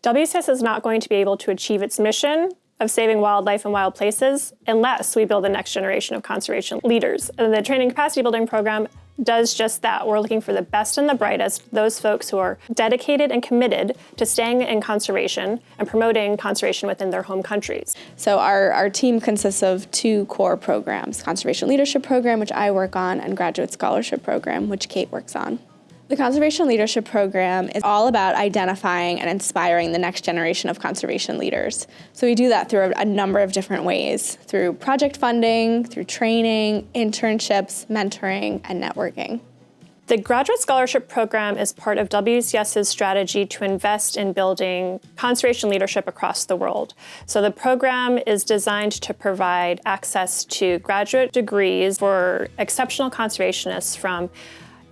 WCS is not going to be able to achieve its mission of saving wildlife and wild places unless we build the next generation of conservation leaders. And the training capacity building program does just that. We're looking for the best and the brightest, those folks who are dedicated and committed to staying in conservation and promoting conservation within their home countries. So our team consists of 2 core programs, Conservation Leadership Program, which I work on, and Graduate Scholarship Program, which Kate works on. The Conservation Leadership Program is all about identifying and inspiring the next generation of conservation leaders. So we do that through a number of different ways, through project funding, through training, internships, mentoring, and networking. The Graduate Scholarship Program is part of WCS's strategy to invest in building conservation leadership across the world. So the program is designed to provide access to graduate degrees for exceptional conservationists from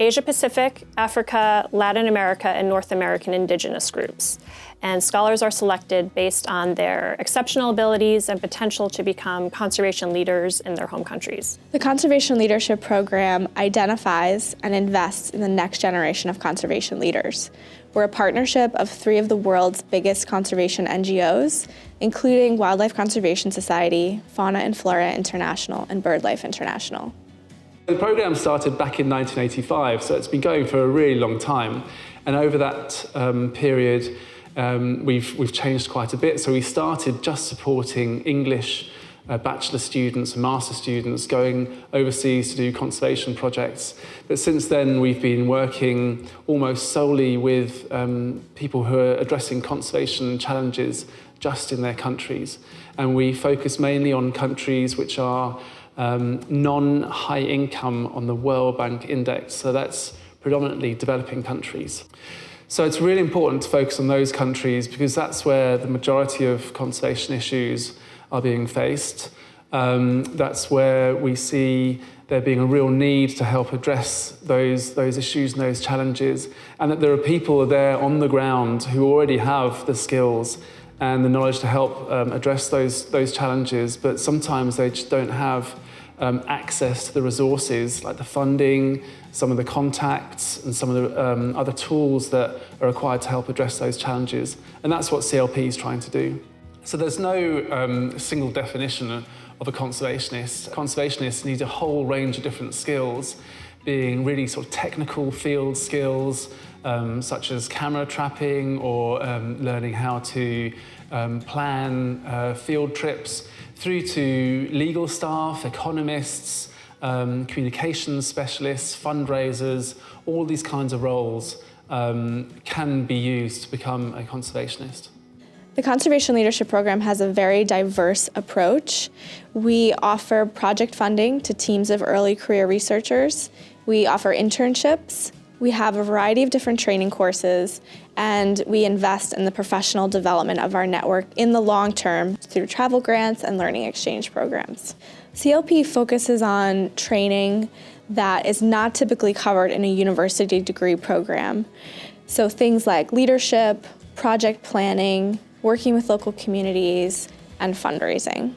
Asia Pacific, Africa, Latin America, and North American indigenous groups. And scholars are selected based on their exceptional abilities and potential to become conservation leaders in their home countries. The Conservation Leadership Program identifies and invests in the next generation of conservation leaders. We're a partnership of 3 of the world's biggest conservation NGOs, including Wildlife Conservation Society, Fauna and Flora International, and BirdLife International. The program started back in 1985, so it's been going for a really long time. And over that period, we've changed quite a bit. So we started just supporting English bachelor students and master students going overseas to do conservation projects. But since then, we've been working almost solely with people who are addressing conservation challenges just in their countries. And we focus mainly on countries which are non-high income on the World Bank Index, so that's predominantly developing countries. So it's really important to focus on those countries because that's where the majority of conservation issues are being faced. That's where we see there being a real need to help address those issues and those challenges, and that there are people there on the ground who already have the skills and the knowledge to help address those challenges, but sometimes they just don't have access to the resources like the funding, some of the contacts, and some of the other tools that are required to help address those challenges. And that's what CLP is trying to do. So there's no single definition of a conservationist. Conservationists need a whole range of different skills, being really sort of technical field skills, such as camera trapping or learning how to plan field trips, through to legal staff, economists, communications specialists, fundraisers. All these kinds of roles can be used to become a conservationist. The Conservation Leadership Program has a very diverse approach. We offer project funding to teams of early career researchers. We offer internships. We have a variety of different training courses, and we invest in the professional development of our network in the long term through travel grants and learning exchange programs. CLP focuses on training that is not typically covered in a university degree program. So things like leadership, project planning, working with local communities, and fundraising.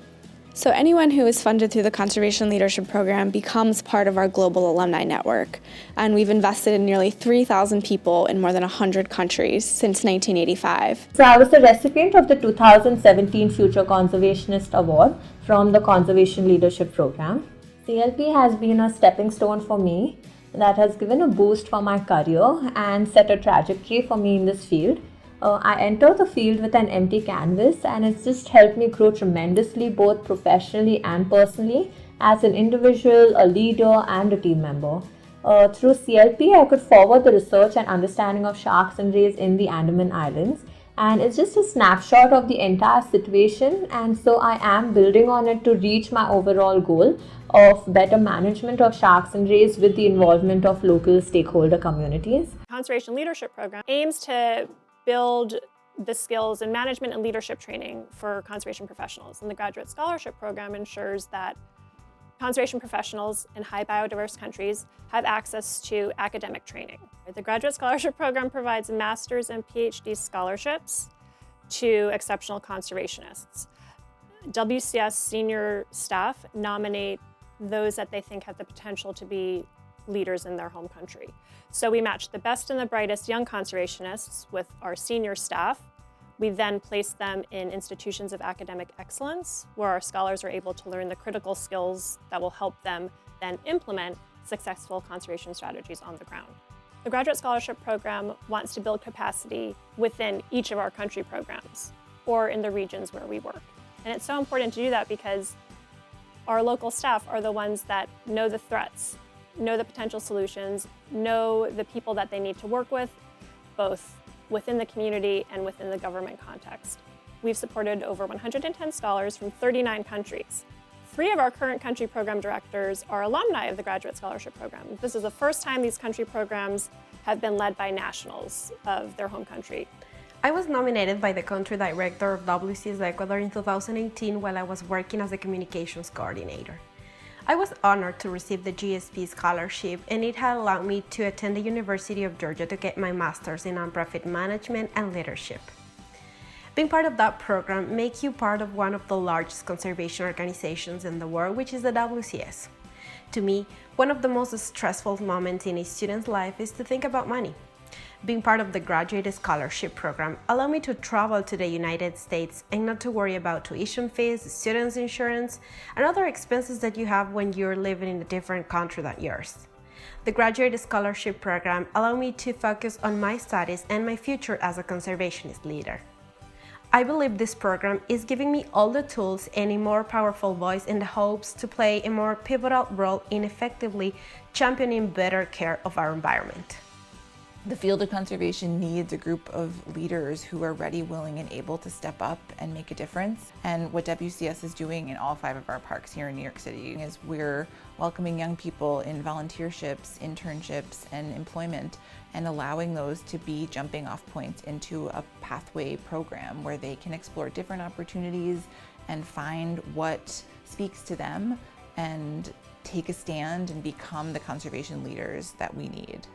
So anyone who is funded through the Conservation Leadership Program becomes part of our global alumni network. And we've invested in nearly 3,000 people in more than 100 countries since 1985. So I was the recipient of the 2017 Future Conservationist Award from the Conservation Leadership Program. CLP has been a stepping stone for me that has given a boost for my career and set a trajectory for me in this field. I entered the field with an empty canvas, and it's just helped me grow tremendously, both professionally and personally, as an individual, a leader, and a team member. Through CLP, I could forward the research and understanding of sharks and rays in the Andaman Islands, and it's just a snapshot of the entire situation, and so I am building on it to reach my overall goal of better management of sharks and rays with the involvement of local stakeholder communities. Conservation Leadership Program aims to build the skills in management and leadership training for conservation professionals. And the Graduate Scholarship Program ensures that conservation professionals in high biodiverse countries have access to academic training. The Graduate Scholarship Program provides master's and PhD scholarships to exceptional conservationists. WCS senior staff nominate those that they think have the potential to be leaders in their home country. So we match the best and the brightest young conservationists with our senior staff We then place them in institutions of academic excellence, where our scholars are able to learn the critical skills that will help them then implement successful conservation strategies on the ground. The Graduate Scholarship Program wants to build capacity within each of our country programs or in the regions where we work. And it's so important to do that because our local staff are the ones that know the threats, know the potential solutions, know the people that they need to work with, both within the community and within the government context. We've supported over 110 scholars from 39 countries. 3 of our current country program directors are alumni of the Graduate Scholarship Program. This is the first time these country programs have been led by nationals of their home country. I was nominated by the country director of WCS Ecuador in 2018 while I was working as a communications coordinator. I was honored to receive the GSP scholarship, and it had allowed me to attend the University of Georgia to get my master's in nonprofit management and leadership. Being part of that program makes you part of one of the largest conservation organizations in the world, which is the WCS. To me, one of the most stressful moments in a student's life is to think about money. Being part of the Graduate Scholarship Program allowed me to travel to the United States and not to worry about tuition fees, students' insurance, and other expenses that you have when you're living in a different country than yours. The Graduate Scholarship Program allowed me to focus on my studies and my future as a conservationist leader. I believe this program is giving me all the tools and a more powerful voice in the hopes to play a more pivotal role in effectively championing better care of our environment. The field of conservation needs a group of leaders who are ready, willing, and able to step up and make a difference. And what WCS is doing in all 5 of our parks here in New York City is we're welcoming young people in volunteerships, internships, and employment, and allowing those to be jumping off points into a pathway program where they can explore different opportunities and find what speaks to them and take a stand and become the conservation leaders that we need.